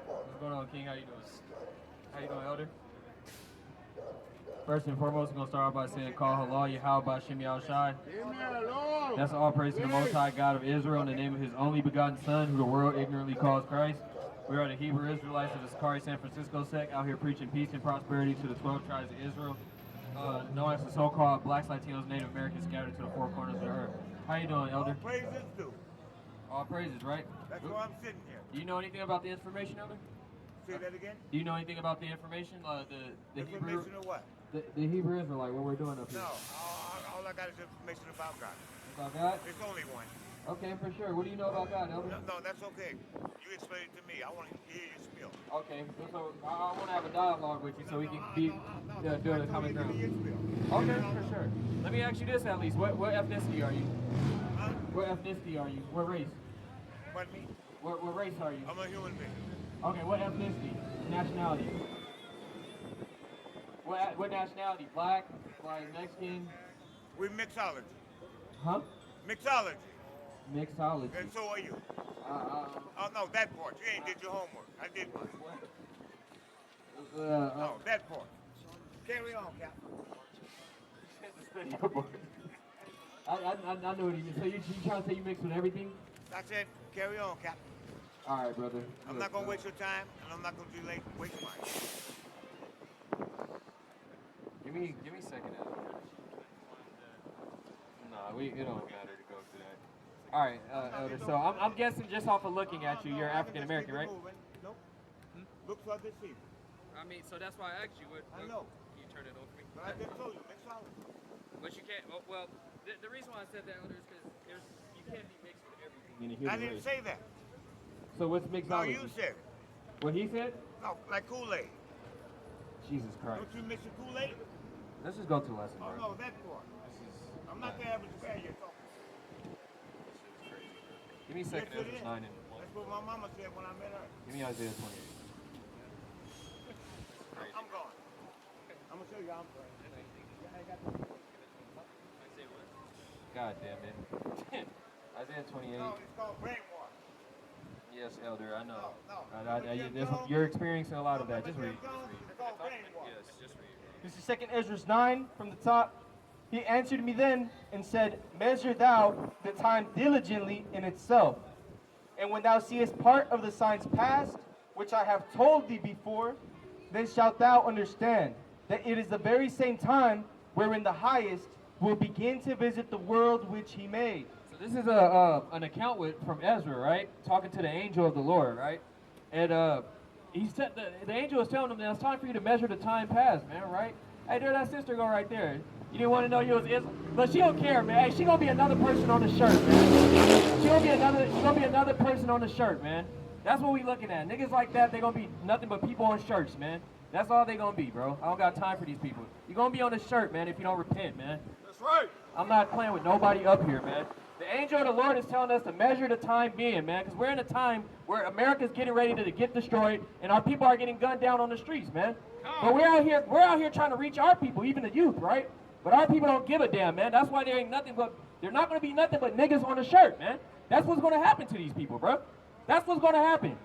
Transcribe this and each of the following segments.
What's going on, King? How you doing? How you doing, Elder? First and foremost, we're going to start off by saying, Call Halal Yahweh Ba'Shem Yahushai. That's all praise to the Most High God of Israel in the name of His only begotten Son, who the world ignorantly calls Christ. We are the Hebrew Israelites of the SICARII San Francisco sect, out here preaching peace and prosperity to the 12 tribes of Israel, known as the so-called Blacks, Latinos, Native Americans scattered to the four corners of the earth. How you doing, Elder? All praises due. All praises, right? That's why I'm sitting here. Do you know anything about the information, Elder? Say that again? Do you know anything about the information? The Hebrew, Information of what? the Hebrew Israelite, what we're doing up here? No, all I got is information about God. About God? There's only one. Okay, for sure. What do you know about God, Elder? No, that's okay. You explain it to me. I want to hear you spiel. Okay, so I want to have a dialogue with you so we can be doing a common ground. Okay, for sure. Let me ask you this at least. What ethnicity are you? Huh? What ethnicity are you? What race? Pardon me? What race are you? I'm a human being. Okay, what ethnicity? Nationality? What nationality? Black? Like Mexican? We mixology. Huh? Mixology. Mixology. And so are you. Oh, no, that part. You ain't did your homework. I did mine. No, that part. Carry on, Captain. I know what you mean. So you trying to say you mix with everything? I said, carry on, Captain. All right, brother. I'm not going to waste your time, and I'm not going to waste mine. Give me a second. Nah, it don't matter to go through that. All right, Elder. So I'm guessing just off of looking at you, you're African American, right? Nope. Looks are deceiving. I mean, so that's why I asked you. I know. Can you turn it over to me? But I just told you, mixology. But you can't. Well, the reason why I said that, Elder, is because you can't be mixed with everything in the human I didn't race. say that. So what's mixology? No, you said it. What he said? No, like Kool-Aid. Jesus Christ. Don't you mix your Kool-Aid? Let's just go to lesson, bro. Oh, no, that part. I'm not the average guy you're talking. Give me 2nd Ezra 9 and 1. That's what my mama said when I met her. Give me Isaiah 28. I'm gone. I'm going to show you I'm praying. God damn it. Isaiah 28. No, it's called brainwash. Yes, Elder, I know. No. You're experiencing a lot of that. Just read. It's called brainwash. Yes, just read. This is 2nd Ezra 9 from the top. He answered me then and said, Measure thou the time diligently in itself. And when thou seest part of the signs past, which I have told thee before, then shalt thou understand that it is the very same time wherein the highest will begin to visit the world which he made. So this is an account from Ezra, right? Talking to the angel of the Lord, right? And the angel is telling him that it's time for you to measure the time past, man, right? Hey, there that sister go right there. You didn't want to know you was Israel, but she don't care, man. Hey, she gonna be another person on the shirt, man. She gonna be another person on the shirt, man. That's what we looking at. Niggas like that, they gonna be nothing but people on shirts, man. That's all they gonna be, bro. I don't got time for these people. You gonna be on the shirt, man, if you don't repent, man. That's right. I'm not playing with nobody up here, man. The angel of the Lord is telling us to measure the time being, man, because we're in a time where America's getting ready to get destroyed, and our people are getting gunned down on the streets, man. But we're out here trying to reach our people, even the youth, right? But our people don't give a damn, man. That's why they're not going to be nothing but niggas on the shirt, man. That's what's going to happen to these people, bro. That's what's going to happen.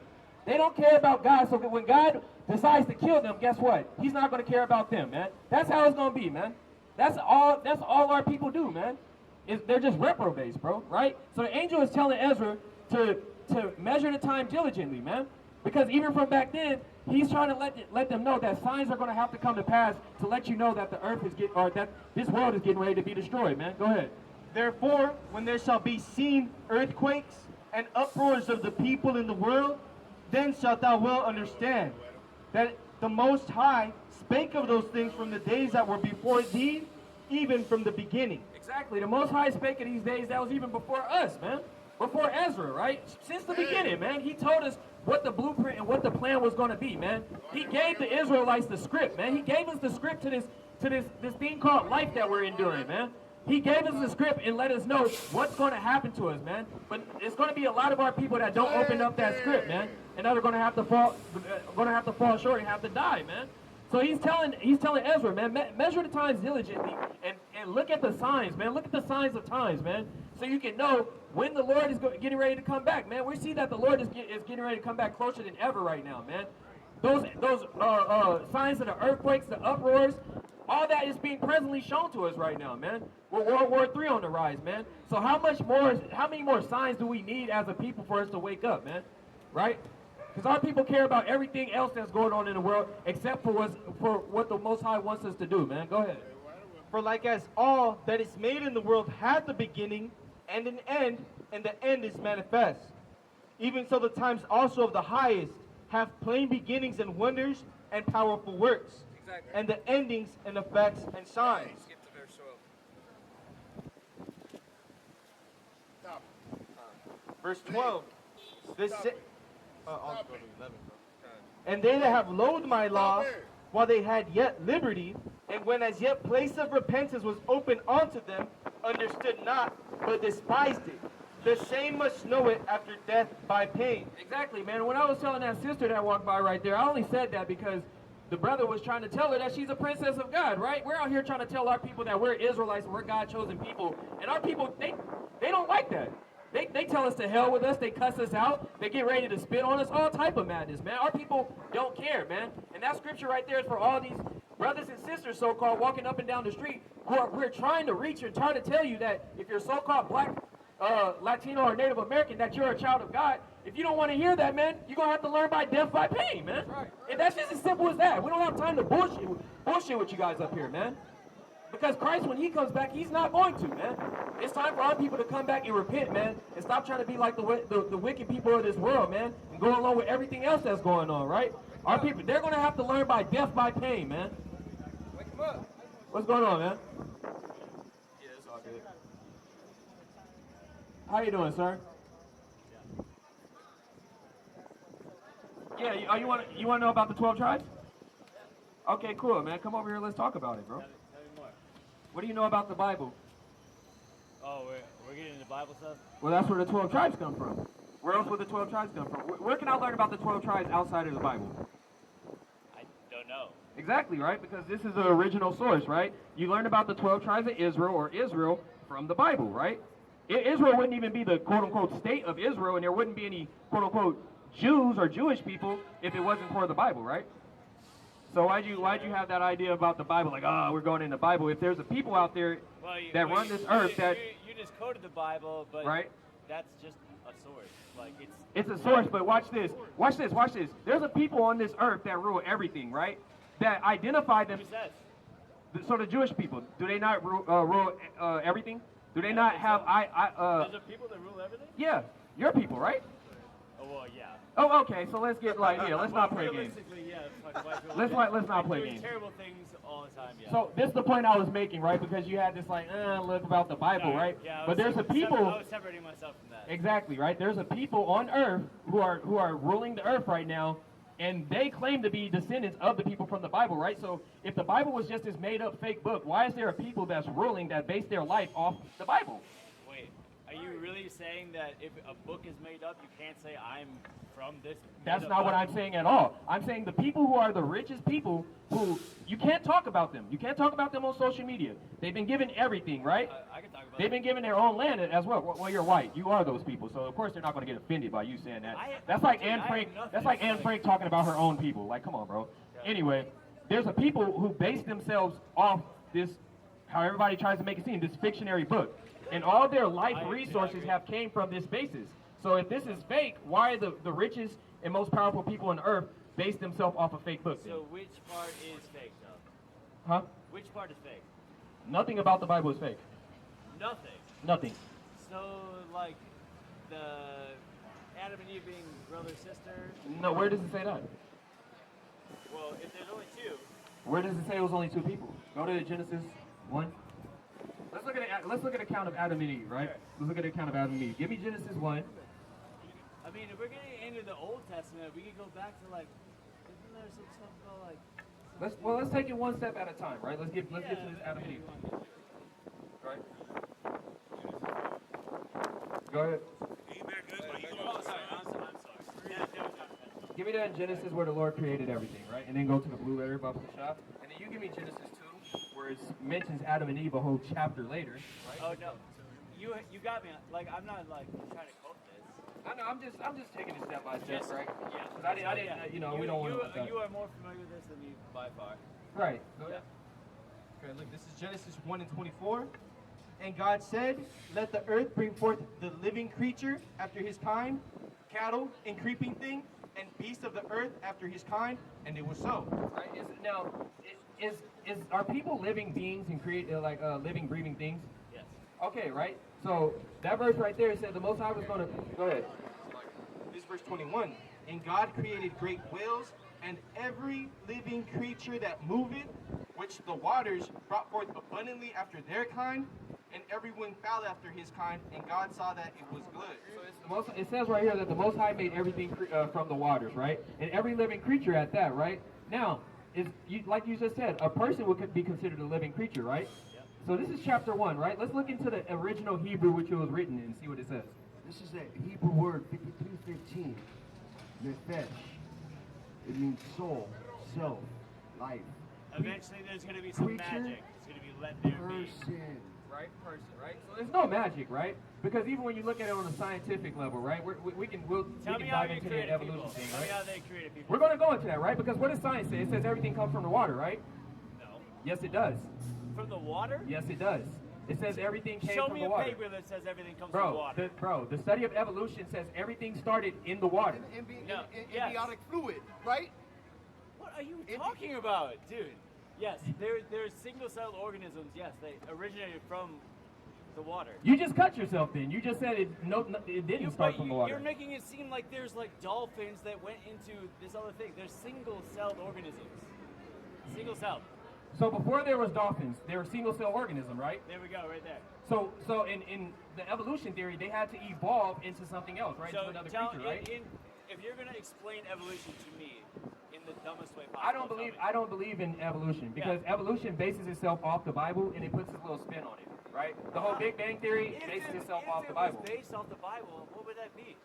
They don't care about God, so when God decides to kill them, guess what? He's not going to care about them, man. That's how it's going to be, man. That's all our people do, man. They're just reprobates, bro, right? So the angel is telling Ezra to measure the time diligently, man. Because even from back then, he's trying to let them know that signs are going to have to come to pass to let you know that the earth is that this world is getting ready to be destroyed, man. Go ahead. Therefore, when there shall be seen earthquakes and uproars of the people in the world, then shalt thou well understand that the Most High spake of those things from the days that were before thee, even from the beginning. Exactly. The Most High spake of these days that was even before us, man. Before Ezra, right? Since the beginning, man. He told us what the blueprint and what the plan was going to be, man. He gave the Israelites the script, man. He gave us the script to this thing called life that we're enduring, man. He gave us the script and let us know what's going to happen to us, man. But it's going to be a lot of our people that don't open up that script, man, and that are going to have to fall short and have to die, man. So he's telling Ezra, man, measure the times diligently and look at the signs, man. Look at the signs of times, man. so you can know when the Lord is getting ready to come back, man. We see that the Lord is getting ready to come back closer than ever right now, man. Those signs of the earthquakes, the uproars, all that is being presently shown to us right now, man. We're World War III on the rise, man. So how many more signs do we need as a people for us to wake up, man? Right? Because our people care about everything else that's going on in the world except for what the Most High wants us to do, man. Go ahead. For like as all that is made in the world had the beginning and an end, and the end is manifest. Even so the times also of the highest have plain beginnings and wonders and powerful works. Exactly. And the endings and effects and signs. Skip to verse 12. Verse 12. I'll go to 11. And they that have loathed my law, while they had yet liberty, and when as yet place of repentance was open unto them, understood not, but despised it. The same must know it after death by pain. Exactly, man. When I was telling that sister that walked by right there, I only said that because the brother was trying to tell her that she's a princess of God, right? We're out here trying to tell our people that we're Israelites and we're God-chosen people. And our people, they don't like that. They tell us to hell with us. They cuss us out. They get ready to spit on us. All type of madness, man. Our people don't care, man. And that scripture right there is for all these brothers and sisters, so-called, walking up and down the street we're trying to reach and trying to tell you that if you're so-called black, Latino, or Native American, that you're a child of God. If you don't want to hear that, man, you're going to have to learn by death by pain, man. Right. And that's just as simple as that. We don't have time to bullshit with you guys up here, man. Because Christ, when he comes back, he's not going to, man. It's time for our people to come back and repent, man, and stop trying to be like the wicked people of this world, man, and go along with everything else that's going on, right? Our people, they're going to have to learn by death by pain, man. Wake him up. What's going on, man? Yeah, it's all good. How you doing, sir? Yeah, you want to know about the 12 tribes? Okay, cool, man. Come over here. Let's talk about it, bro. Tell me more. What do you know about the Bible? Oh, we're getting into Bible stuff? Well, that's where the 12 tribes come from. Where else would the 12 tribes come from? Where can I learn about the 12 tribes outside of the Bible? I don't know. Exactly, right? Because this is the original source, right? You learn about the 12 tribes of Israel, or Israel, from the Bible, right? Israel wouldn't even be the quote-unquote state of Israel, and there wouldn't be any quote-unquote Jews or Jewish people if it wasn't for the Bible, right? So why'd you have that idea about the Bible? Like, we're going in the Bible. If there's a people out there that run this earth that... You just quoted the Bible, but right? That's just a source. Like, it's a source, but watch this. Watch this, watch this. There's a people on this earth that rule everything, right? That identify them... Who says? So the Jewish people, do they not rule everything? Do they not have... There's a people that rule everything? Yeah, your people, right? Oh, well, yeah. Oh, okay, so let's get like, let's not play games. Yeah, Let's not play doing games. terrible things all the time, yeah. So this is the point I was making, right? Because you had this like, look about the Bible, right? Yeah, but there's a people. I was separating myself from that. Exactly, right? There's a people on earth who are ruling the earth right now, and they claim to be descendants of the people from the Bible, right? So if the Bible was just this made-up fake book, why is there a people that's ruling that base their life off the Bible? Wait, are you really saying that if a book is made up, you can't say I'm from this? That's not what I'm saying at all. I'm saying the people who are the richest people who you can't talk about them. You can't talk about them on social media. They've been given everything, right? I can talk about They've been given their own land as well. Well, you're white. You are those people. So of course they're not going to get offended by you saying that. That's like Anne Frank. That's like Anne Frank talking about her own people. Like, come on, bro. Yeah. Anyway, there's a people who base themselves off this, how everybody tries to make it seem, this fictionary book. And all their life resources have came from this basis. So if this is fake, why are the richest and most powerful people on earth base themselves off a fake book? So which part is fake, though? Huh? Which part is fake? Nothing about the Bible is fake. Nothing. Nothing. So, like, the Adam and Eve being brother, sister? No, where does it say that? Well, if there's only two. Where does it say it was only two people? Go to Genesis 1. Let's look at the account of Adam and Eve, right? Sure. Let's look at the account of Adam and Eve. Give me Genesis 1. I mean, if we're getting into the Old Testament, we could go back to, like, isn't there some stuff about, like... Let's take it one step at a time, right? Let's get to this Adam and Eve. Right? Go ahead. Oh, sorry, I'm sorry. Give me that in Genesis where the Lord created everything, right? And then go to the blue letter, Baba Shah. And then you give me Genesis 2, where it mentions Adam and Eve a whole chapter later, right? Oh, no. you got me. Like I'm not like trying to quote this. I know. I'm just taking it step by step, Just- right? Yeah. 'Cause I didn't. You know, we don't want to. You are more familiar with this than me by far. Right. Yeah. Okay, look, this is Genesis 1 and 24. And God said, let the earth bring forth the living creature after his kind, cattle and creeping thing, and beasts of the earth after his kind, and it was so. Right. Are people living beings and create living, breathing things? Yes. Okay. Right. So that verse right there said the Most High was going to. Go ahead. This is verse 21. And God created great whales and every living creature that moveth, which the waters brought forth abundantly after their kind, and every winged fowl after his kind, and God saw that it was good. So it says right here that the Most High made everything from the waters, right? And every living creature at that, right? Now, like you just said, a person would be considered a living creature, right? Yep. So this is chapter 1, right? Let's look into the original Hebrew which it was written in and see what it says. This is a Hebrew word, 5315. Nefesh. It means soul, self, life. Eventually, there's going to be some Creature, magic. It's going to be let there be. Person. Right, person, right? So there's no magic, right? Because even when you look at it on a scientific level, right? We can Tell me how dive you into the created evolution people. thing, Tell me right? how they created people. We're going to go into that, right? Because what does science say? It says everything comes from the water, right? No. Yes, it does. From the water? Yes, it does. It says everything came Show from me the a water. paper that says everything comes from Bro, water. the study of evolution says everything started in the water. No, yes. Embryonic fluid, right? What are you talking about, dude? Yes, there's single-celled organisms. Yes, they originated from the water. You just cut yourself then. You just said it didn't start from the water. You're making it seem like there's like dolphins that went into this other thing. There's single-celled organisms. Single-celled. So before there was dolphins, they were single-cell organism, right? There we go, right there. So in the evolution theory, they had to evolve into something else, right? So Into another tell, creature, right? if you're gonna explain evolution to me in the dumbest way possible, I don't believe in evolution because evolution bases itself off the Bible and it puts its little spin on it, right? The whole Big Bang theory bases itself off the Bible. If it was based off the Bible, what would that be?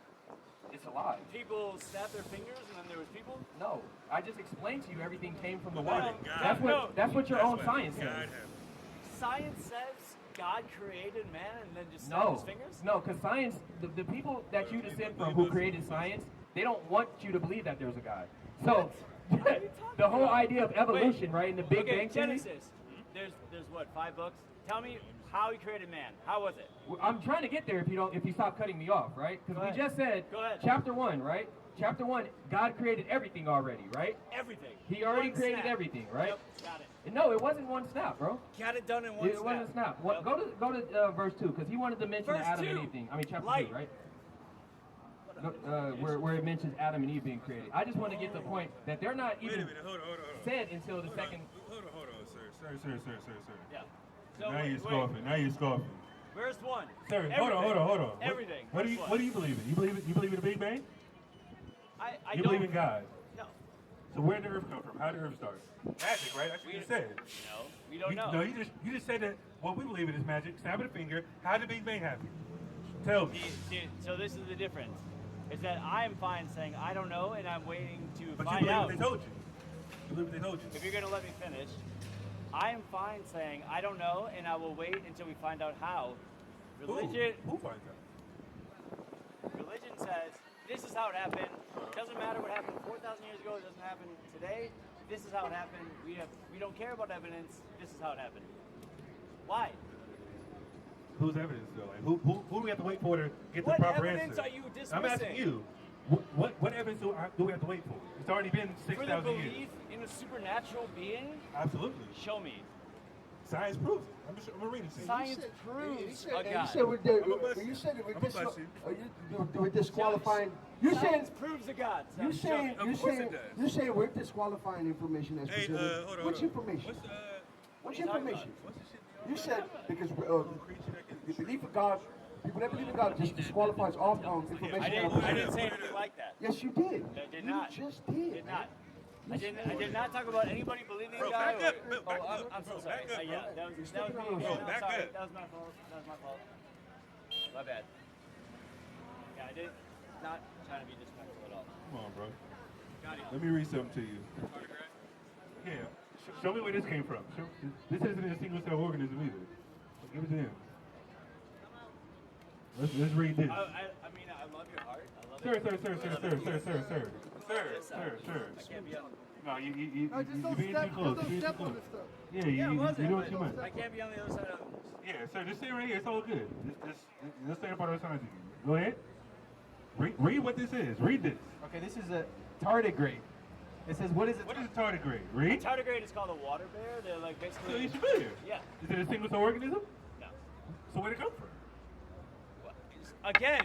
It's a lie. People snapped their fingers and then there was people? No, I just explained to you everything came from the No, water. God- That's what your That's own what science God says. has. Science says God created man and then just snapped No, his fingers? no, because science, the people that you descend from who created science, they don't want you to believe that there's a God. So, What are you the talking whole about? idea of evolution, Wait, right, in the Big okay, Bang theory, Genesis. There's what, 5 books? Tell me how he created man. How was it? I'm trying to get there if you stop cutting me off, right? Because Go we ahead. just said, Go ahead. chapter 1, right? Chapter 1, God created everything already, right? Everything. He already One created snap. everything, right? Yep, got it. No, it wasn't one snap, bro. Got it done in one It snap. wasn't a snap. Yep. Go to verse 2, because he wanted to mention Verse Adam 2. and Eve thing. I mean, chapter Light. 2, right? Where it mentions Adam and Eve being created. I just want to get the point that they're not Wait a even minute, hold on. said until the second. Hold on, sir. Yeah. So Now wait, you're wait. scoffing. Now you're scoffing. Verse 1. Sir, Everything. hold on. Everything. What do you believe in? You believe in the Big Bang? I You don't believe in God? No. So where did the Earth come from? How did the Earth start? Magic, right? That's what you said. No. We don't know. No, you just said that what we believe in is magic. Snap of the finger. How did the Big Bang happen? Tell me. So this is the difference. Is that I'm fine saying I don't know and I'm waiting to But you find believe out. what they told you. You believe what they told you. If you're gonna let me finish, I am fine saying I don't know and I will wait until we find out how. Religion Who finds out? religion says this is how it happened. It doesn't matter what happened 4,000 years ago, it doesn't happen today. This is how it happened. We don't care about evidence. This is how it happened. Why? Whose evidence though? Like, who do we have to wait for to get What the proper evidence answer? are you I'm asking dismissing? you. What evidence do we have to wait for? It's already been For the 6,000 years. belief in a supernatural being? Absolutely. Show me. Science proves it. I'm gonna read it to you. Science proves a You God. said we're I'ma bust you you. said that I'ma bust you. we're disqualifying. You saying Science proves a God. you Show saying me. Of you course saying it does. you saying we're disqualifying information that's Hey, presented. hold on. What's information? What's information? What's the shit? You said because Creature that can the belief of God, people that believe in God just disqualifies all information. I didn't say anything like that. Yes, you did. I did you not. just did. Did not. I did not talk about anybody believing in Bro, God. back up, or- back oh, up, I'm so bro, sorry. back up, Yeah, bro. that was me. Bro, I'm back sorry. up. That was my fault. My bad. Yeah, I did not trying to be disrespectful at all. Come on, bro. Got it. Let me read something to you. Yeah. Show me where this came from. This isn't a single cell organism either. Give it to him. Let's read this. I mean, I love your heart. I love Sir, it. sir, sir, sir, sir, sir, sir, sir, sir. I can't be on. No, No, just you're don't being step, too close. just You're being don't step too on close. this stuff. Yeah, Yeah, you're wasn't, doing but too much. I can't be on the other side of. Yeah, sir, just stay right here. It's all good. Just stay up on our signs again. Go ahead. Read what this is. Read this. Okay, this is a tardigrade. It says, what is it? What is a tardigrade? Read. Tardigrade is called a water bear. They're like So basically. you're familiar. Yeah. Is it a single cell organism? No. So where'd it come from? Again,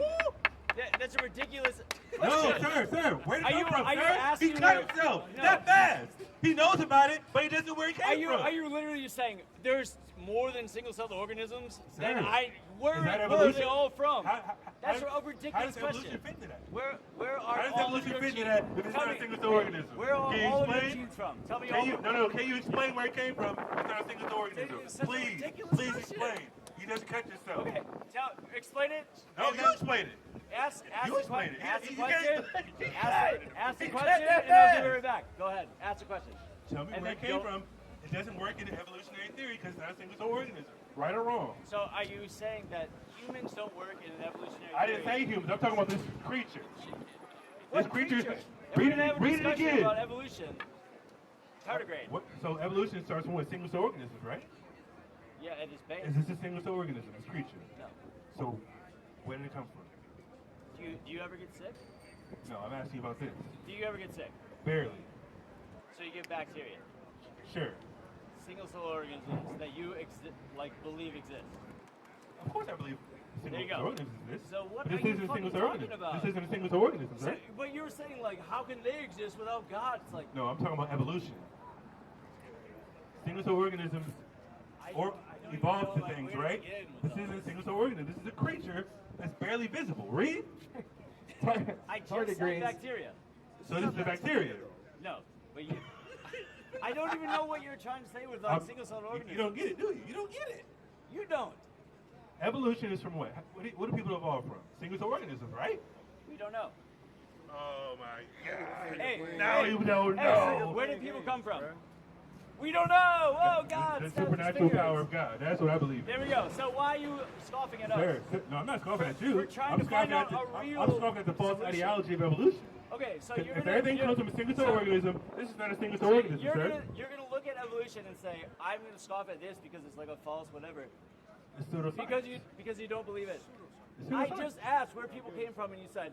that's a ridiculous. No, question. sir. Where did it come from, are you sir? He asking cut where- himself. No. That fast. He knows about it, but he doesn't know where it Are came you from. are you literally just saying there's more than single-celled organisms? Then Sir, where is that are they evolution? all from? how That's a does ridiculous evolution question. fit into that? Where are How does all of evolution your fit into genes? that if it's Tell not a me, single-cell organism? Where are Can you all of your explain? genes from? Tell me Can all. you, can you explain where it came from? It's not a single organism. It's such a Please, ridiculous please question. explain. You just cut yourself. Okay, explain it. No, and you then explain it. Ask You the explain question. it. Ask the You question. can't- you Ask the can't question, that and I'll give fast. it right back. Go ahead. Ask the question. Tell me And where then it came don't- from. It doesn't work in evolutionary theory because it's not a single organism. Right or wrong? So, are you saying that humans don't work in an evolutionary I didn't theory? say humans. I'm talking about this creature. What This creature. creature? And we're gonna have a Read it discussion again. about evolution. Tardigrade. What? So evolution starts from what? Single cell organisms, right? Yeah, it is base. Is this a single cell organism? This creature. No. So where did it come from? Do you ever get sick? No, I'm asking you about this. Do you ever get sick? Barely. So you get bacteria. Sure. Single cell organisms that you believe exist. Of course I believe single There you cell go. organisms exist. So what But this are you isn't a fucking single cell talking organism. about? This isn't a single cell organism, So, sir. but you were saying how can they exist without God? It's like No, I'm talking about evolution. Single cell organisms or I don't evolve even to know, things, where to right? begin This with all isn't a single cell organism. This is a creature that's barely visible. Read. I just said Tardigrades. bacteria. So this is a bacteria. No, but you. I don't even know what you're trying to say with single cell organisms. You don't get it, do you? You don't get it. You don't. Evolution is from what? What do people evolve from? Single cell organisms, right? We don't know. Oh my God. Hey, Now hey, you don't hey, know. where did people come from? We don't know. Oh God. The snap his supernatural fingers. power of God. That's what I believe in. There we go. So why are you scoffing at us? Sir, no, I'm not scoffing at you. We're trying I'm to find scoffing out at a real I'm scoffing at the false solution. ideology of evolution. Okay, so If you're gonna everything comes from a single cell organism, this is not a single cell organism, you're sir. gonna look at evolution and say, I'm gonna scoff at this because it's like a false whatever. It's pseudoscience. Because you don't believe it. It's I pseudoscience. just asked where people came from and you said,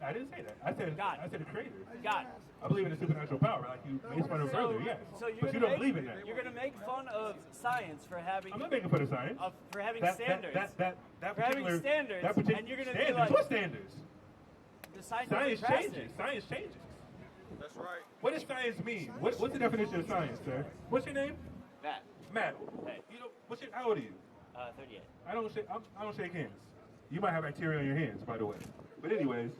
I didn't say that. I said God. I said the creator. God. I believe in the supernatural power, like you made fun of earlier, yes. So you're But you gonna don't believe in that. You're gonna make fun of science for having I'm not making fun of science. for having That standards. for having standards, and you're gonna be standards. like- What standards? The science Science is drastic. changes. Science changes. That's right. What does science mean? What's the definition of science, sir? What's your name? Matt, Matt. Hey. You know, how old are you? 38. I don't shake hands. You might have bacteria on your hands, by the way. But anyways,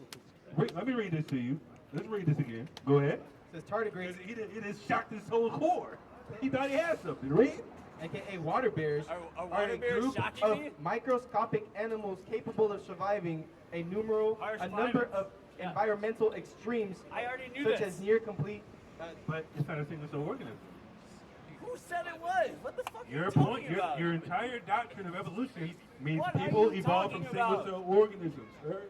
let me read this to you. Let's read this again. Go ahead. It says tardigrades, It has shocked his whole core. He thought he had something. Read. aka water bears, Are are water a bears group shocking of me? microscopic animals capable of surviving a number Surviving. of Yeah. environmental extremes, I already knew such this. as near complete. But it's not a single cell organism. Who said it was? What the fuck are Your you point, talking about? your entire doctrine of evolution means What are people you evolve from talking single about? cell organisms, sir.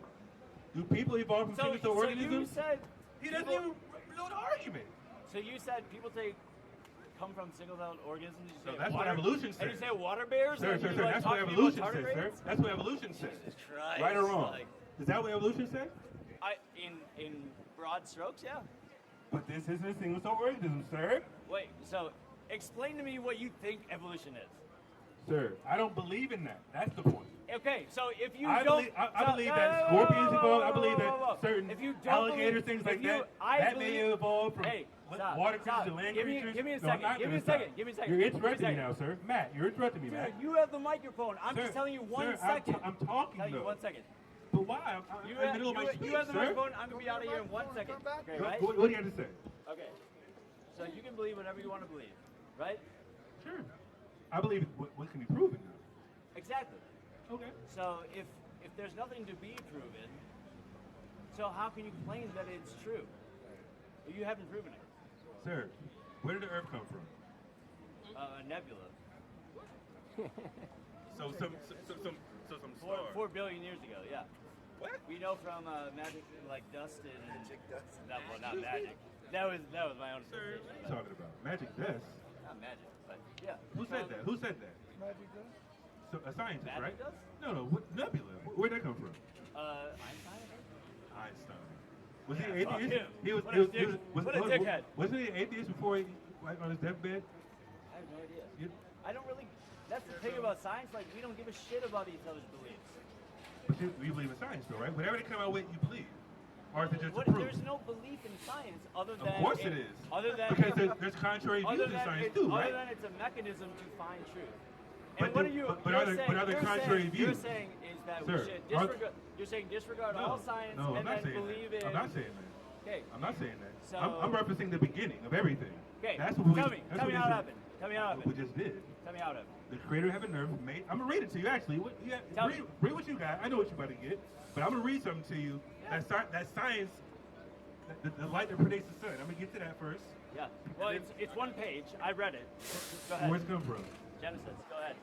Do people evolve from so, single cell so organisms? you said He doesn't people- even know the argument. So you said people come from single-celled organisms. Did you So say that's what water- evolution And says. you say water bears? Sir, and sir, you, sir, like, that's what talking evolution about says, sir. tardigrades? That's what evolution says. Christ, Right or wrong? like- Is that what evolution says? In broad strokes, yeah. But this isn't a single cell organism, sir. Wait, so explain to me what you think evolution is. Sir, I don't believe in that. That's the point. Okay, so if you I don't, believe, I so- believe whoa, that whoa, whoa, scorpions whoa, evolve. whoa, I believe whoa, whoa, whoa. that certain If you don't alligator believe- things if like you- that, I that may believe- evolve from Hey, stop, water stop. creatures and land Give me- creatures. give me a No, I'm second, not give me a gonna stop. second, give me a second, You're give me a interrupting me second. now, sir. Matt, you're interrupting me, Dude, Matt. you have the microphone. I'm Sir, just telling you one sir, second. I'm talking, Tell you though. 1 second. But why? I'm You in the middle of my have, speech, you have the sir. microphone. I'm gonna be out of here in 1 second. Okay, right? What do you have to say? Okay. So you can believe whatever you want to believe, right? Sure. I believe what can be proven now. Exactly. Okay. So if there's nothing to be proven, so how can you claim that it's true? You haven't proven it. Sir, where did the Earth come from? A nebula. So some star. 4 billion years ago, yeah. What? We know from magic, like dust and magic dust. No, well, not magic. That was my own Sir, interpretation. what are you talking about? Magic dust? Not magic, but yeah. Who said that? Who said that? Magic dust? So, a scientist, Magic right? dust? No, what, Nebula. Where'd that come from? Einstein? Einstein. Was he an Yeah, fuck atheist? him. He was. What a dick- what a dickhead. Wasn't he an atheist before he, like, on his deathbed? I have no idea. You, I don't really. That's the thing about science. Like, we don't give a shit about each other's beliefs. but you believe in science, though, right? Whatever they come out with, you believe. Or is it just What, a proof? there's no belief in science other than. Of course it is. Other than. Because there's contrary other views in than science it- too, Other right? than it's a mechanism to find truth. But And what the- are you? but you're are there- saying, but are there you're contrary saying, views? You're saying is that Sir, we should are- disregard. You're saying disregard all science no, I'm and not then saying believe that. in. I'm not saying that. Okay. I'm not saying that. So- I'm referencing the beginning of everything. Okay. That's what we. Tell me. that's Tell me what how it this is- happened. Tell me how it What we happened. just did. Tell me how it happened. The creator of heaven and earth made. I'm gonna read it to you actually. What, you got, Tell read, me. read what you got. I know what you're about to get, but I'm gonna read something to you. That science, the light that predates the sun. I'm gonna get to that first. Yeah. Well, it's one page. I read it. Go ahead. Where's it come from? Genesis. Go ahead.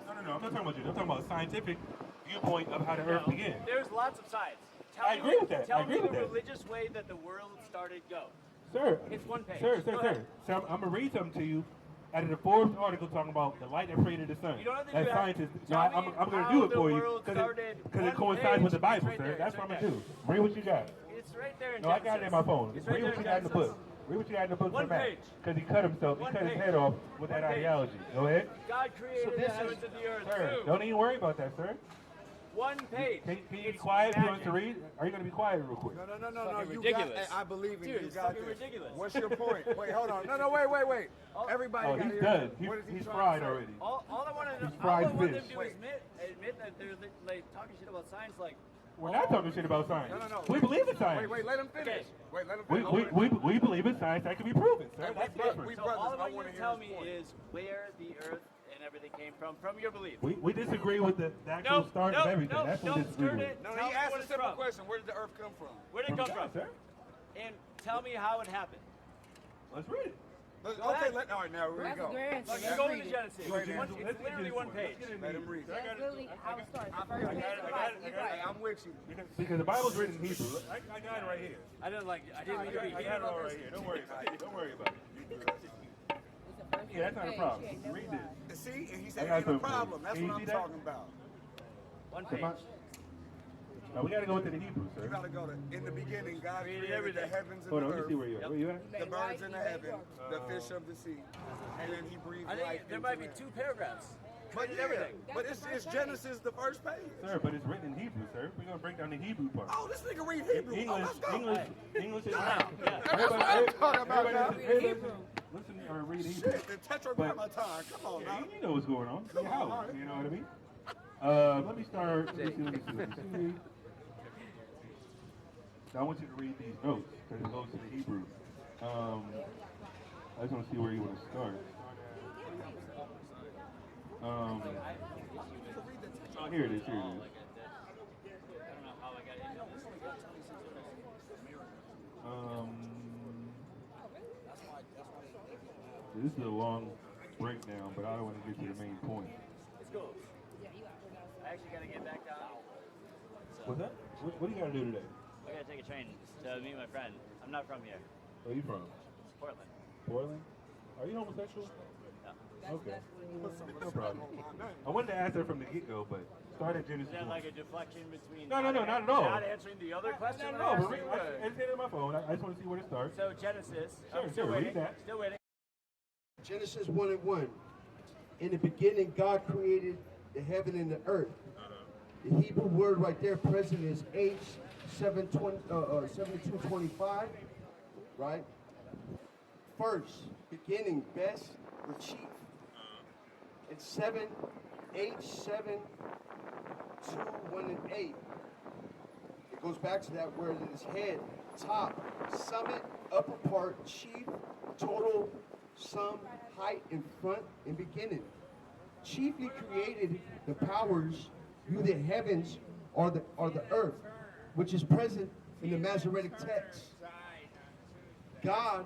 No. I'm not talking about you. I'm talking about a scientific viewpoint of how the earth No, began. There's lots of science. I agree with that. Tell I agree me with the that. religious way that the world started go. Sir, It's one page. Sir. Go ahead. So I'm gonna read something to you out of the Forbes article talking about the light that created the sun. You don't have to As do that. scientists, no, Tell me I'm gonna how do it the for you world started. because One it coincides with the page. Bible, It's right sir. there. That's It's what I'm right gonna do. Read what you got. It's right there in No, I got it in my phone. It's right Read there what you in got in the Genesis. book. Read what you got in the book One for Matt. page. Because he cut himself. One he cut his page. head off with One that page. ideology. Go ahead. God created the this heavens is- and the earth. Sir, Boom. don't even worry about that, sir. One page. Can you be It's quiet if you want magic. to read? Are you going to be quiet real quick? No. Fucking You ridiculous. got. I believe in Dude, you. it's got fucking this. ridiculous. What's your point? Wait, hold on. No. Wait. Everybody Oh, got he's here. done. What is he He's trying fried to say? already. All I want to know, He's all I fried want them fish. to do is admit that they're like talking shit about science. Like, We're not talking shit about science. No. We believe in science. Wait, let him finish. Okay. Wait, let him We, finish. we believe in science that can be proven, sir. That's different. we- so brothers, all I I want you wanna to hear tell his me point. is where the earth and everything came from your belief. We disagree with the actual Nope, start nope, of everything. nope, That's what we don't disagree skirt with. it. No, Tell he me asked what a it's simple from. question. Where did the earth come from? Where did it From come God, from? sir. And tell me how it happened. Let's read it. Okay, ahead. all right, now here we That's go. a great answer. Like, Let's go read into it. Genesis. Right It's now. one- Let's It's get literally into one it. page. Let's get into Let him it. read. That's literally how it starts. The first I page. got it, You're I got right. it, I You're got it. right. I'm with you. Because the Bible's written in Hebrew. I got it right here. I didn't like. I didn't I mean got to it be all right here. Don't worry about it. Don't worry about it. It's the first Yeah, that's not a page. problem. She ain't never Read lied. this. See, and he I said got ain't a something for you. problem. That's Can you what see I'm that? talking about. One Come page. on. Now we got to go into the Hebrew, You sir. gotta go to in the beginning. God Read created everything. the heavens and Hold on, the let me earth, see where you are. Where you at? You the made birds right, in you the made heaven, wrong. the fish of the sea, and then he breathed I life think there into might be man. 2 paragraphs. But Created yeah, everything. but That's the it's first Genesis, the first page. Sir, but it's written in Hebrew, sir. We're going to break down the Hebrew part. Oh, this nigga read Hebrew. Oh, English, let's go. English is Yeah. That's what I'm talking about now. Listen or read Hebrew. Shit, the tetragrammaton. Come on Yeah, now. you know what's going on. Come Your on, house, all right. you know what I mean? Let me start. Let me see. So I want you to read these notes because it goes to the Hebrew. I just want to see where you want to start. Oh, here it is. Here it is. I don't know how I got it. This is a long breakdown, but I don't want to get to the main point. Let's go. I actually got to get back down. What's that? What do you got to do today? I got to take a train to meet my friend. I'm not from here. Where are you from? Portland. Portland? Are you homosexual? No. Okay. No problem. I wanted to ask that from the get-go, but start at Genesis Is that 1. like a deflection between No, not at all. not answering the other question? No, I but asked read, you, it's in my phone. I just want to see where to start. So Genesis. Sure, I'm still sure, read waiting. that. Still waiting. Genesis 1:1. In the beginning, God created the heaven and the earth. The Hebrew word right there present is H7225, right? First, beginning, best, or chief. And 7, H7, 2, 1, and 8. It goes back to that word in his head, top, summit, upper part, chief, total, sum, height, and front, and beginning. Chiefly created the powers, you the heavens or the earth, which is present in the Masoretic text. God,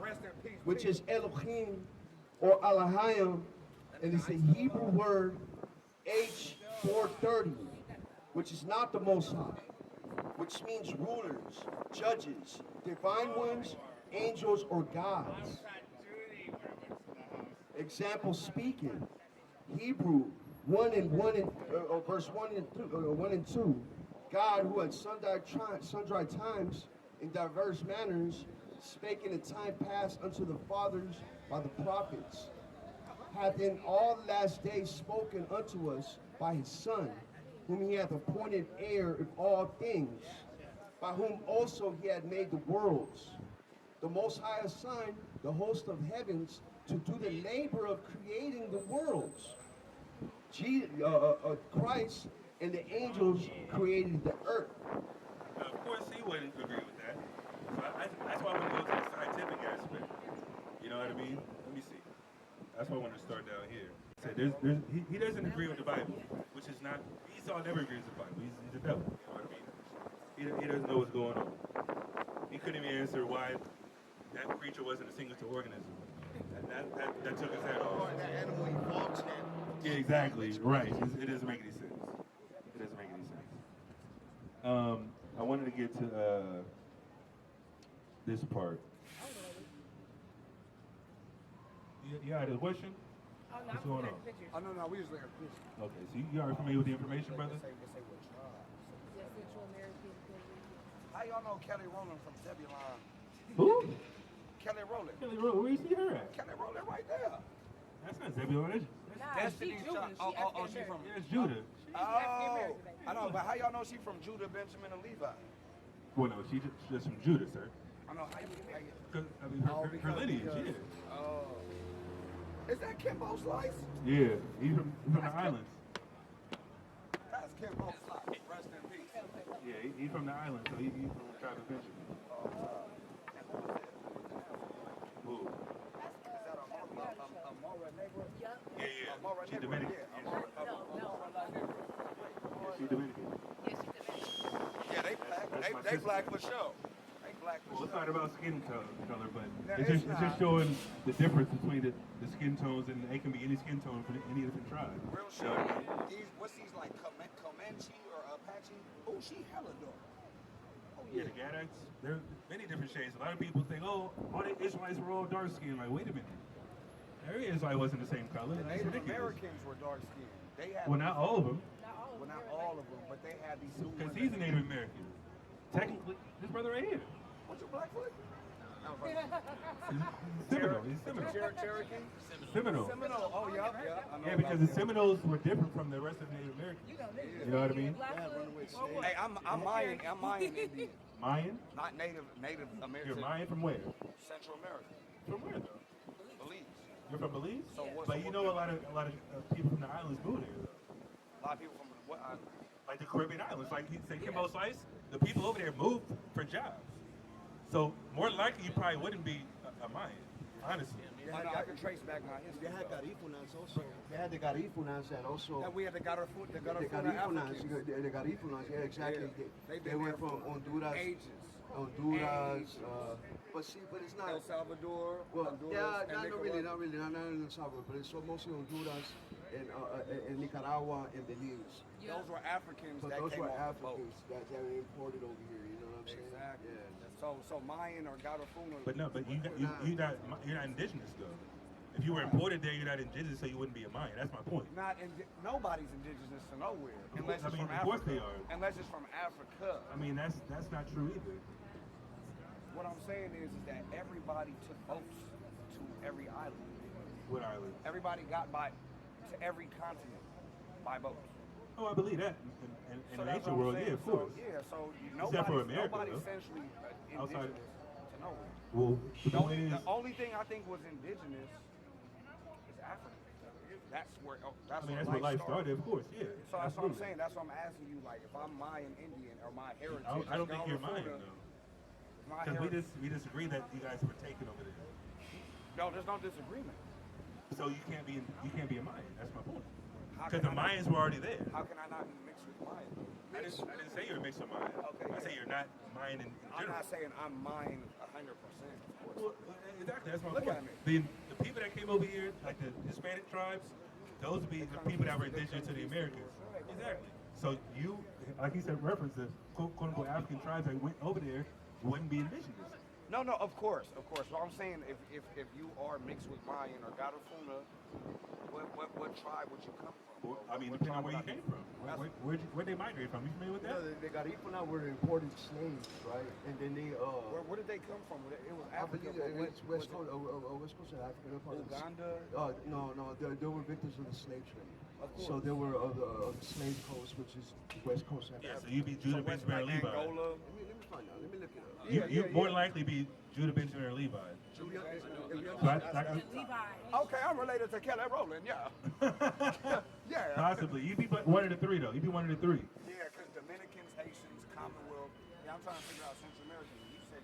which is Elohim or Elohim, and it's the Hebrew word 4:30, which is not the Most High, which means rulers, judges, divine ones, angels, or gods. Example speaking, Hebrew 1 and 1 and verse 1 and 1 and 2. God, who at sundry times in diverse manners spake in the time past unto the fathers by the prophets, hath in all last days spoken unto us by his Son, whom he hath appointed heir of all things, by whom also he had made the worlds. The Most High assigned the host of heavens to do the labor of creating the worlds. Christ and the angels created the earth. Of course, he wouldn't agree with that. So that's why I want to go to the scientific aspect. You know what I mean? Let me see. That's why I want to start down here. He doesn't agree with the Bible, which is not. Esau never agrees with the Bible. He's a devil. You know what I mean? He doesn't know what's going on. He couldn't even answer why that creature wasn't a single organism. That took his head off. That animal evolved then. Yeah, exactly. Right. It doesn't make any sense. It doesn't make any sense. I wanted to get to this part. You had a question? Oh, no, What's going on? Oh, no, we just looking at pictures. Okay, so you already familiar with the information, brother? Yes, Central American. How y'all know Kelly Rowland from Nebula? Who? Kelly Rowland. Kelly Road. Where you see her at? Kelly Rowland right there. That's not Zebulon, is it? Nah, Destiny she Judah. Child. She Oh, she African from. Yeah, it's Judah. Oh, I know, but how y'all know she from Judah, Benjamin, and Levi? Well, no, she's just from Judah, sir. I know how you. 'Cause, I mean, her lineage, yeah. Oh. Is that Kimbo Slice? Yeah, he's from the islands. That's Kimbo Slice. Rest in peace. Yeah, he's from the islands, so he's from the tribe of Benjamin. Who? Is that a Mora neighbor? Yeah, yeah. Mora She's neighbor, Dominican. yeah. She's Dominican. Yeah, they black. That's my They sister. black for sure. They black for Well, it's sure. not about skin color, but No, it's it's just not. showing the difference between the skin tones, and it can be any skin tone for any different tribe. Real You shit. know what I mean? What's these like Comanche or Apache? Oh, she hella dark. Oh Yeah, the Gadites, there are many different shades. A lot of people think, oh, all the Israelites were all dark skinned. Like, wait a minute. Every Israelite wasn't the same color. The That's Native ridiculous. Americans were dark skinned. They had Well, not all of them, well, not all of them, but they had these new because ones. he's a Native American. Technically, this brother right here. What's your Blackfoot? Seminole. He's Seminole. Cherokee? Seminole. Seminole. Oh, yeah. I know Yeah, about because the them. Seminoles were different from the rest of Native Americans. You know what I mean? Hey, I'm Mayan Indian. Mayan? Not Native American. You're Mayan from where? Central America. From where though? Belize. You're from Belize? So what- But so you what- know a lot of people from the islands go there though. A lot of people from what island? Like the Caribbean islands, like he said, Kimbo Slice, the people over there moved for jobs. So more than likely, you probably wouldn't be a Mayan, honestly. I can trace back my history. They had Garifunas also. They had the Garifunas that also. That we had the Garifuna The Garifunas, Africans. the Garifunas, yeah, exactly. Yeah. They've They been went there from for Honduras, ages. Honduras, Ages. but it's not. El Salvador, Well, Honduras, yeah, and not really, Nicaragua. not in El Salvador, but it's mostly Honduras and Nicaragua and Belize. Those were Africans But that those came were off the boat. Africans that were imported over here. You know what I'm saying? Exactly. Yeah. So Mayan or Garifuna. But no, but you're not indigenous though. If you were imported there, you're not indigenous, so you wouldn't be a Mayan. That's my point. Nobody's indigenous to nowhere unless I it's mean, from of course Africa. they are. Unless it's from Africa. I mean, that's not true either. What I'm saying is that everybody took boats to every island. What island? Everybody got to every continent by boats. Oh, I believe that. In So the that's ancient what I'm world, saying. yeah, of course. So Except for America, nobody's though. essentially Outside- indigenous to nowhere. Well, the point is, The only thing I think was indigenous is Africa. That's where that's where life started, of course, yeah. So that's what I'm absolutely. saying. That's what I'm asking you. Like, if I'm Mayan Indian or my heritage, I don't is think you're Mayan Garifuna, though. my Because heritage. we disagree that you guys were taken over there. No, there's no disagreement. So you can't be a Mayan. That's my point. How Because can the I not- Mayans were already there. How can I not mix with Mayan? I didn't say you're a mix of Mayan. Okay, I yeah. say you're not Mayan in I'm general. not saying I'm Mayan 100%. Of course. Well, exactly. That's my Look point. at me. The people that came over here, like the Hispanic tribes, those would be the people that were indigenous to the Americas. Exactly. So you, like he said, reference the quote unquote African tribes that went over there wouldn't be indigenous. No, of course. What I'm saying, if you are mixed with Mayan or Garifuna, what tribe would you come from? Well, I mean, depending on where you came from. Where'd they migrate from? You familiar with that? They got Ifuna were imported slaves, right? And then they Where did they come from? It was I Africa. believe it's West Coast, West Coast of Africa. They're part of the- Uganda. No, they were victims of the slave trade. Of course. So they were of the slave coast, which is West Coast of Yeah, Africa. so you'd be Judah, West Benjamin, or like Levi. Angola. Let me find out. Let me look it up. You more likely be Judah, Benjamin, or Levi. If you So Levi. Okay, I'm related to Kelly Rowland, yeah. Yeah. possibly. You'd be one of the three, though. You'd be one of the three. Yeah, because Dominicans, Haitians, Commonwealth. Yeah, I'm trying to figure out Central American. You said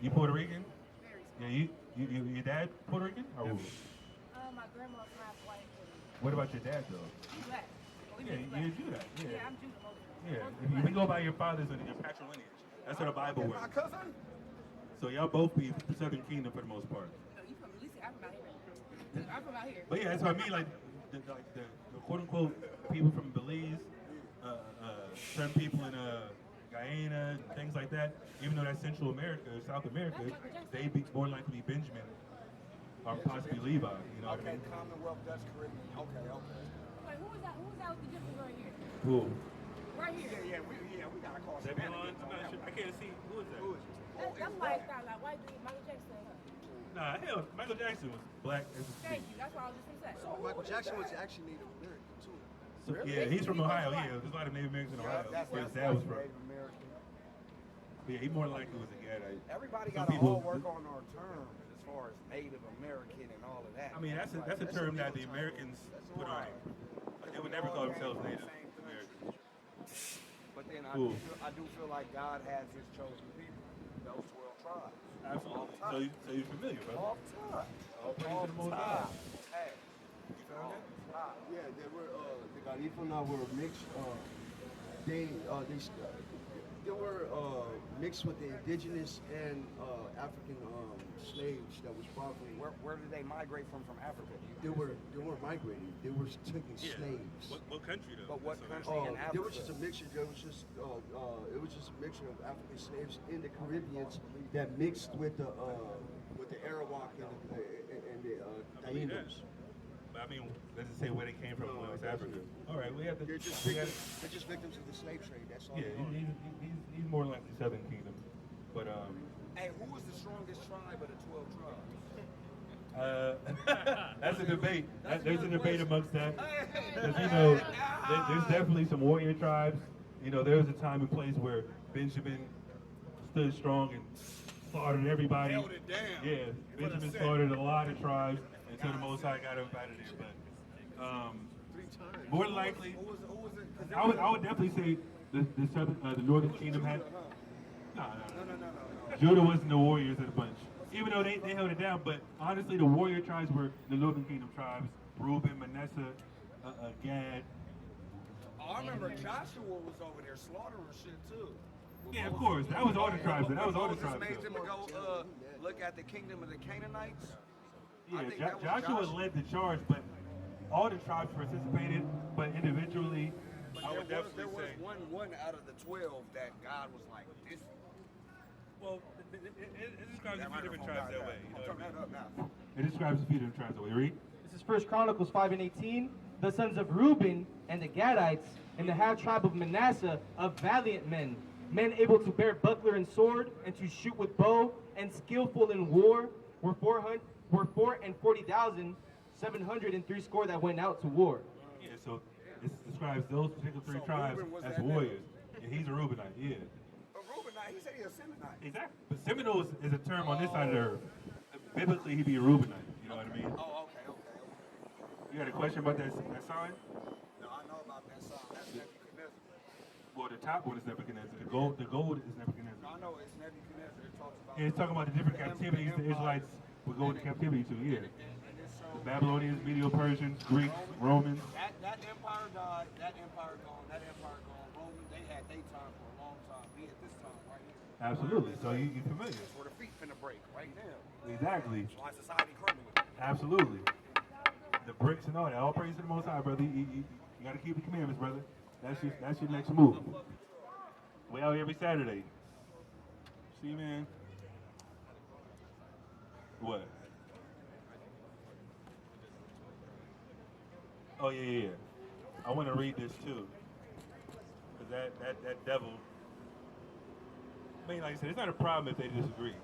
you Puerto Rican. You Puerto Rican? Yeah, your dad Puerto Rican? Or who? My grandma's half white. What about your dad, though? He's black. Oh, Yeah, he's black. you're Judah. Yeah, Yeah. I'm Judah. Yeah. If we go by your father's and your patrilineage. That's how the Bible My works. cousin? So y'all both be Southern Kingdom for the most part. No, you from, listen, I'm from out here. I'm from out here. But yeah, that's what I mean. Like the quote unquote people from Belize, certain people in Guyana, and things like that. Even though that's Central America, or South America, they be more likely to be Benjamin or possibly Levi. You know what I Okay, mean? Commonwealth, Dutch Caribbean. Okay. Wait, who was that? Who was that with the difference right here? Cool. Right here. Yeah, we gotta call some I'm not sure. I can't see. Who is that? That's why it sounds like white dude, Michael Jackson. Nah, hell, Michael Jackson was black as a Thank you. That's what I was just gonna say. So Michael Jackson was actually Native American too. So, yeah, he's from Ohio. Yeah, there's a lot of Native Americans in Ohio. Where his dad was from. Native American. Yeah, he more likely was a Gadite. Everybody Some got to people- all work on our terms as far as Native American and all of that. I mean, that's a term that the Americans put on it. Like, they would never call themselves Native Americans. But then Cool. I do feel like God has his chosen people, those 12 tribes. Absolutely. So you're familiar, brother. All time. All praise to the Most High. Hey. You feel that? Yeah, they were the Garifuna were mixed. They were mixed with the indigenous and African slaves that was probably Where did they migrate from Africa? they were migrating. They were taking Yeah. slaves. What country though? But what So country in Africa? There was just a mixture. There was just it was just a mixture of African slaves in the Caribbeans that mixed with the Arawak and the I mean, Tainos. But I mean, let's just say where they came from, West Africa. All right, we have to. They're just we gotta- victims of the slave trade. That's all. Yeah, they are. he's more like the Southern Kingdom, but Hey, who was the strongest tribe of the 12 tribes? that's a debate. There's a debate amongst that. Because, you know, there's definitely some warrior tribes. You know, there was a time and place where Benjamin stood strong and slaughtered everybody. Held it down. Yeah, Benjamin slaughtered a lot of tribes until the Most High got him out of there. But more than likely, Who was it? 'Cause I would definitely say the Northern Kingdom had. No. No. Judah wasn't the warriors of the bunch. Even though they held it down, but honestly, the warrior tribes were the Northern Kingdom tribes: Reuben, Manasseh, Gad. Oh, I remember Joshua was over there slaughtering shit too. Yeah, of course. That was all the tribes. That was all the Moses tribes. made them though. go look at the kingdom of the Canaanites. I Yeah, think that was Joshua Joshua. led the charge, but all the tribes participated. But individually, I would there definitely was say. one out of the 12 that God was like, this. Well, it describes a few different tribes that way. You know Turn what I that mean? up now. It describes a few different tribes that way. Read. This is 1 Chronicles 5:18. The sons of Reuben and the Gadites and the half tribe of Manasseh of valiant men, men able to bear buckler and sword and to shoot with bow and skillful in war, were 440,703 score that went out to war. Yeah, so this describes those particular three So tribes Reuben was as that warriors. Yeah, he's a Reubenite, yeah. Reubenite, he said he a Semonite. Exactly. But Seminole is a term on this side of the earth. Biblically, he'd be a Reubenite, you know what I mean? Oh, okay. You got a question about that sign? No, I know about that song. That's Nebuchadnezzar. Well, the top one is Nebuchadnezzar. The gold is Nebuchadnezzar. I know it's Nebuchadnezzar. It talks about. Yeah, it's talking about the different captivities the Israelites would go into captivity to, yeah. And it shows The Babylonians, Medo-Persians, Greeks, Romans. that empire died. That empire gone. That empire gone. Roman, they had their time for a long time. We at this time right here. Absolutely. So you're familiar. That's where the feet finna break right now. Exactly. Why society crumbling. Absolutely. the bricks and all that. All praise to the Most High, brother. You got to keep the commandments, brother. That's your next move. We out here every Saturday. See, man. What? Oh, yeah. I want to read this, too. Because that devil, I mean, like I said, it's not a problem if they disagree.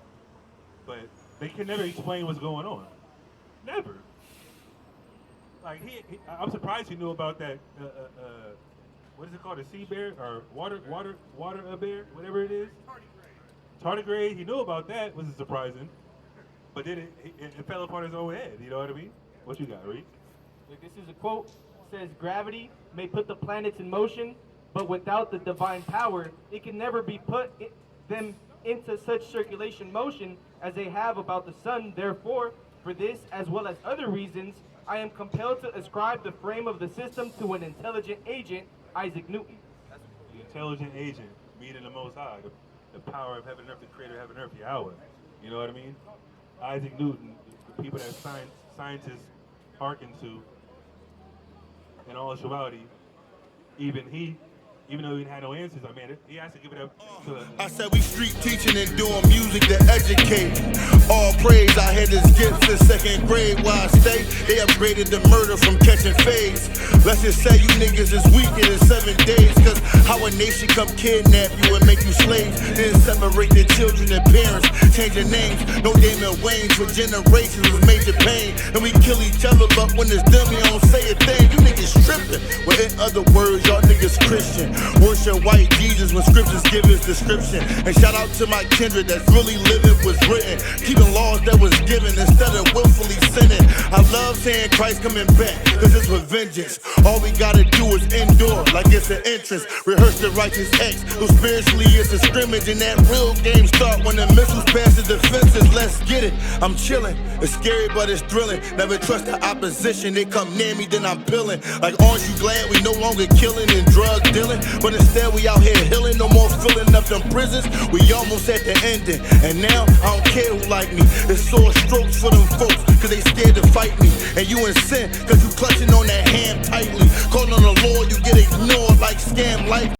But they can never explain what's going on. Never. Like, I'm surprised he knew about that, what is it called, a sea bear? Or water bear, whatever it is? Tardigrade. He knew about that, wasn't surprising. But then it fell upon his own head, you know what I mean? What you got, Reed? Look, this is a quote. It says, gravity may put the planets in motion, but without the divine power, it can never be them into such circulation motion as they have about the sun. Therefore, for this, as well as other reasons, I am compelled to ascribe the frame of the system to an intelligent agent, Isaac Newton. The intelligent agent, meaning the Most High, the power of heaven and earth, the creator of heaven and earth, Yahweh. You know what I mean? Isaac Newton, the people that scientists hearken to in all actuality, even though he had no answers, I mean, he has to give it up to I said we street teaching and doing music to educate. All praise, I had this gift in second grade where I stay. They upgraded the murder from catching fades. Let's just say you niggas is weaker in 7 days. Cause how a nation come kidnap you and make you slaves. Then separate their children and parents, changing names. No Damon Wayans for generations was major pain. And we kill each other, but when it's done, we don't say a thing. You niggas tripping. Well, in other words, y'all niggas Christian. Worship white Jesus when scriptures give his description. And shout out to my kindred that's really living what's written. Keeping laws that was given instead of willfully sinning. I love saying Christ coming back, cause it's with vengeance. All we gotta do is endure like it's an entrance. Rehearse the righteous acts, who spiritually it's a scrimmage. And that real game start when the missiles pass the defenses. Let's get it, I'm chilling. It's scary but it's thrilling. Never trust the opposition, they come near me then I'm peeling. Like aren't you glad we no longer killing and drug dealing? But instead we out here healing, no more filling up them prisons. We almost at the ending, and now I don't care who like me. It's sore strokes for them folks, cause they scared to fight me. And you in sin, cause you clutching on that hand tightly. Calling on the Lord, you get ignored like scam life.